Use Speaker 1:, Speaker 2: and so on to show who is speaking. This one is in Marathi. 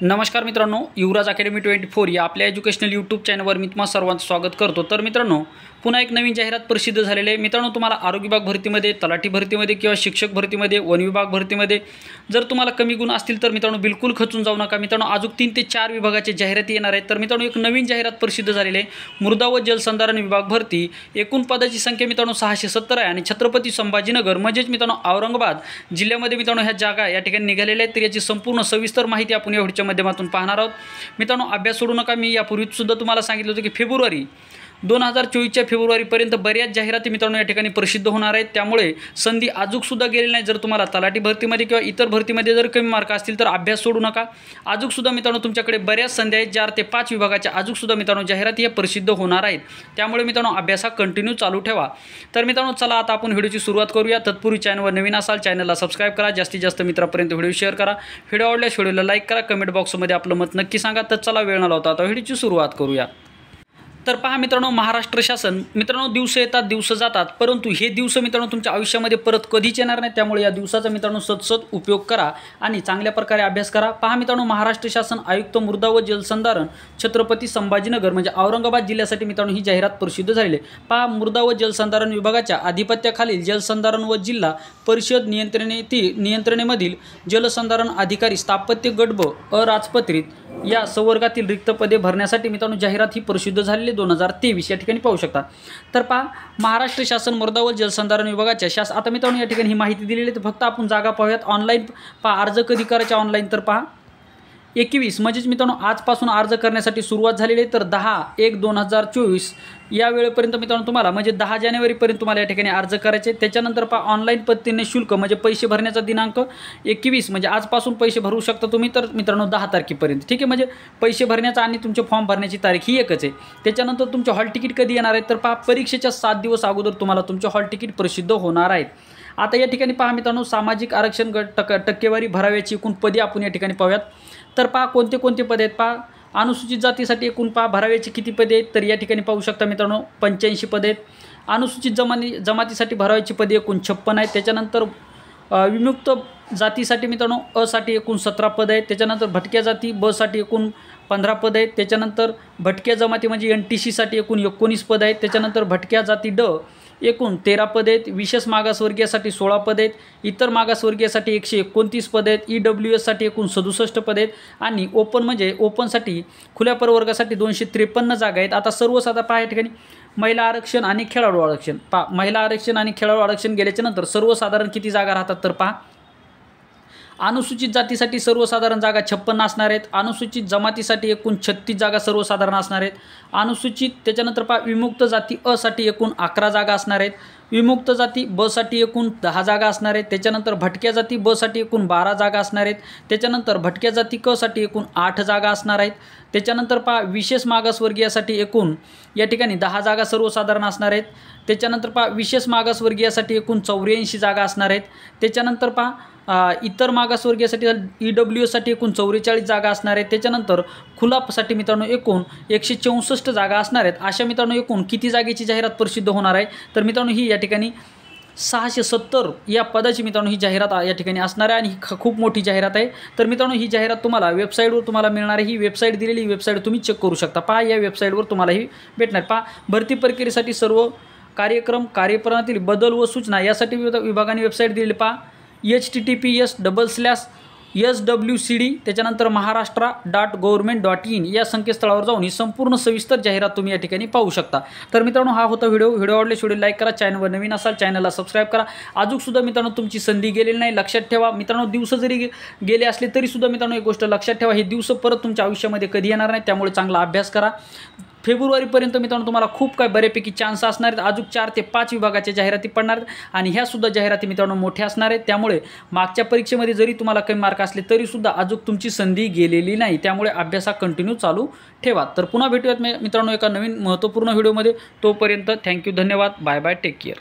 Speaker 1: नमस्कार मित्रांनो, युवराज अकॅडमी 24 या आपल्या एज्युकेशनल यूट्यूब चॅनलवर मी तुम्हा सर्वांचं स्वागत करतो। तर मित्रांनो, पुन्हा एक नवीन जाहिरात प्रसिद्ध झालेली आहे। मित्रांनो, तुम्हाला आरोग्य विभाग भरतीमध्ये, तलाठी भरतीमध्ये किंवा शिक्षक भरतीमध्ये, वन विभाग भरतीमध्ये जर तुम्हाला कमी गुण असतील तर मित्रांनो बिलकुल खचून जाऊ नका। मित्रांनो, अजून 3 ते 4 विभागाचे जाहिराती येणार आहेत। तर मित्रांनो, एक नवीन जाहिरात प्रसिद्ध झालेली आहे। मृदा व जलसंधारण विभाग भरती, एकूण पदाची संख्या मित्रांनो 670 आहे आणि छत्रपती संभाजीनगर म्हणजेच मित्रांनो औरंगाबाद जिल्ह्यामध्ये मित्रांनो ह्या जागा या ठिकाणी निघालेल्या आहेत। तर याची संपूर्ण सविस्तर माहिती आपण या व्हिडिओच्या माध्यमातून पाहणार आहोत। मित्रांनो, अभ्यास सोडू नका। मी यापूर्वी सुद्धा तुम्हाला सांगितलं होतं की फेब्रुवारी 2024च्या फेब्रुवारीपर्यंत बऱ्याच जाहिराती मित्रांनो या ठिकाणी प्रसिद्ध होणार आहेत। त्यामुळे संधी अजूक सुद्धा गेलेली नाही। जर तुम्हाला तलाठी भरतीमध्ये किंवा इतर भरतीमध्ये जर कमी मार्क असतील तर अभ्यास सोडू नका। अजूक सुद्धा मित्रांनो तुमच्याकडे बऱ्याच संधी आहेत। 4 ते 5 विभागाच्या अजूक सुद्धा मित्रांनो जाहिराती प्रसिद्ध होणार आहेत। त्यामुळे मित्रांनो अभ्यास कंटिन्यू चालू ठेवा। तर मित्रांनो, चला आता आपण व्हिडिओची सुरुवात करूया। तत्पूर्वी चॅनलवर नवीन असाल चॅनलला सबस्क्राइब करा, जास्तीत जास्त मित्रांपर्यंत व्हिडिओ शेअर करा। व्हिडिओ आवडल्यास व्हिडिओला लाईक करा, कमेंट बॉक्समध्ये आपलं मत नक्की सांगा। तर चला, वेळ न लावता आता व्हिडिओची सुरुवात करूया। तर पहा मित्रांनो, महाराष्ट्र शासन मित्रांनो दिवस येतात दिवस जातात, परंतु हे दिवस मित्रांनो तुमच्या आयुष्यामध्ये परत कधीच येणार नाही। त्यामुळे या दिवसाचा मित्रांनो सतत उपयोग करा आणि चांगल्या प्रकारे अभ्यास करा। पहा मित्रांनो, महाराष्ट्र शासन आयुक्त मृदा व जलसंधारण छत्रपती संभाजीनगर म्हणजे औरंगाबाद जिल्ह्यासाठी मित्रांनो ही जाहिरात प्रसिद्ध झालेली आहे। पहा, मृदा व जलसंधारण विभागाच्या अधिपत्याखालील जलसंधारण व जिल्हा परिषद नियंत्रणेमधील जलसंधारण अधिकारी स्थापत्य गट ब अराजपत्रित या संवर्गातील रिक्त पदे भरण्यासाठी मित्रांनो जाहिरात ही प्रसिद्ध झालेली 2023 या ठिकाणी पाहू शकता। तर पहा, महाराष्ट्र शासन मृदा व जलसंधारण विभागाच्या आता मित्रांनो या ठिकाणी ही माहिती दिलेली आहे। तर फक्त आपण जागा पाहूयात। ऑनलाईन पहा, अर्ज कधी करायचा ऑनलाईन तर पहा 21 म्हणजेच मित्रांनो आजपासून अर्ज करण्यासाठी सुरुवात झालेली आहे। तर 10/1/2024 या वेळेपर्यंत मित्रांनो तुम्हाला म्हणजे 10 जानेवारीपर्यंत तुम्हाला या ठिकाणी अर्ज करायचे। त्याच्यानंतर पहा, ऑनलाईन पद्धतीने शुल्क म्हणजे पैसे भरण्याचा दिनांक 21 म्हणजे आजपासून पैसे भरू शकता तुम्ही। तर मित्रांनो 10 तारखेपर्यंत ठीक आहे, म्हणजे पैसे भरण्याचा आणि तुमचे फॉर्म भरण्याची तारीख ही एकच आहे। त्याच्यानंतर तुमचे हॉल तिकीट कधी येणार आहे तर पहा, परीक्षेच्या 7 दिवस अगोदर तुम्हाला तुमचे हॉल तिकीट प्रसिद्ध होणार आहेत। आता या ठिकाणी पहा मित्रांनो, सामाजिक आरक्षण गट टक्केवारी भराव्याची एकूण पदे आपण या ठिकाणी पाहूयात। तर पहा कोणते कोणते पदे आहेत। पहा, अनुसूचित जातीसाठी एकूण पहा भराव्याची किती पदे आहेत तर या ठिकाणी पाहू शकता मित्रांनो 85 पदे आहेत। अनुसूचित जमातीसाठी भराव्याची पदे एकूण 56 आहेत। त्याच्यानंतर विमुक्त जातीसाठी मित्रांनो अ साठी एकूण 17 पदे आहेत। त्याच्यानंतर भटक्या जाती ब साठी एकूण 15 पदे आहेत। त्याच्यानंतर भटक्या जमाती म्हणजे NTC साठी एकूण 19 पदे आहेत। त्याच्यानंतर भटक्या जाती ड एकूण 13 पदे आहेत। विशेष मागासवर्गीयासाठी 16 पदे आहेत। इतर मागासवर्गीयासाठी 129 पदे आहेत। EWS साठी एकूण 67 पदे आहेत आणि ओपन म्हणजे ओपनसाठी खुल्या प्रवर्गासाठी 253 जागा आहेत। आता सर्वसाधारण पहा या ठिकाणी महिला आरक्षण आणि खेळाडू आरक्षण पहा, महिला आरक्षण आणि खेळाडू आरक्षण गेल्याच्या नंतर सर्वसाधारण किती जागा राहतात तर पहा, अनुसूचित जातीसाठी सर्वसाधारण जागा 56 असणार आहेत। अनुसूचित जमातीसाठी एकूण 36 जागा सर्वसाधारण असणार आहेत। अनुसूचित त्याच्यानंतर पहा, विमुक्त जाती अ साठी एकूण 11 जागा असणार आहेत। विमुक्त जाती ब साठी एकूण 10 जागा असणार आहेत। त्याच्यानंतर भटक्या जाती ब साठी एकूण 12 जागा असणार आहेत। त्याच्यानंतर भटक्या जाती क साठी एकूण 8 जागा असणार आहेत। त्याच्यानंतर पहा, विशेष मागासवर्गीयासाठी एकूण या ठिकाणी 10 जागा सर्वसाधारण असणार आहेत। त्याच्यानंतर पहा, विशेष मागासवर्गीयासाठी एकूण 84 जागा असणार आहेत। त्याच्यानंतर पहा, इतर मागासवर्गीयासाठी EWS साठी एकूण 44 जागा असणार आहेत। त्याच्यानंतर खुलासाठी मित्रांनो एकूण 164 जागा असणार आहेत। अशा मित्रांनो एकूण किती जागेची जाहिरात प्रसिद्ध होणार आहे तर मित्रांनो ही या ठिकाणी 670 या पदाची मित्रांनो ही जाहिरात या ठिकाणी असणार आहे आणि ही खूप मोठी जाहिरात आहे। तर मित्रांनो ही जाहिरात तुम्हाला वेबसाईटवर तुम्हाला मिळणार आहे। ही वेबसाईट दिलेली वेबसाईट तुम्ही चेक करू शकता। पहा, या वेबसाईटवर तुम्हाला ही भेटणार। पहा, भरती प्रक्रियेसाठी सर्व कार्यक्रम कार्यप्रणातील बदल व सूचना यासाठी विभागाने वेबसाईट दिलेली पहा, https://swcd त्याच्यानंतर maharashtra.government.in या संकेतस्थळावर जाऊन ही संपूर्ण सविस्तर जाहिरात तुम्ही या ठिकाणी पाहू शकता। तर मित्रांनो, हा होता व्हिडिओ आवडल्यास व्हिडिओ लाईक करा, चॅनलवर नवीन असाल चॅनलला सबस्क्राइब करा। अजून सुद्धा मित्रांनो तुमची संधी गेलेली नाही, लक्षात ठेवा। मित्रांनो, दिवस जरी गेले असले तरी सुद्धा मित्रांनो एक गोष्ट लक्षात ठेवा, हे दिवस परत तुमच्या आयुष्यामध्ये कधी येणार नाही। त्यामुळे चांगला अभ्यास करा। फेब्रुवारीपर्यंत मित्रांनो तुम्हाला खूप काय बऱ्यापैकी चान्स असणार आहेत। अजून 4 ते 5 विभागाच्या जाहिराती पडणार आहेत आणि ह्या सुद्धा जाहिराती मित्रांनो मोठ्या असणार आहेत। त्यामुळे मागच्या परीक्षेमध्ये जरी तुम्हाला कमी मार्क असले तरी सुद्धा अजून तुमची संधी गेलेली नाही। त्यामुळे अभ्यास कंटिन्यू चालू ठेवा। तर पुन्हा भेटूयात मित्रांनो एका नवीन महत्त्वपूर्ण व्हिडिओमध्ये। तोपर्यंत थँक्यू, धन्यवाद, बाय बाय, टेक केअर।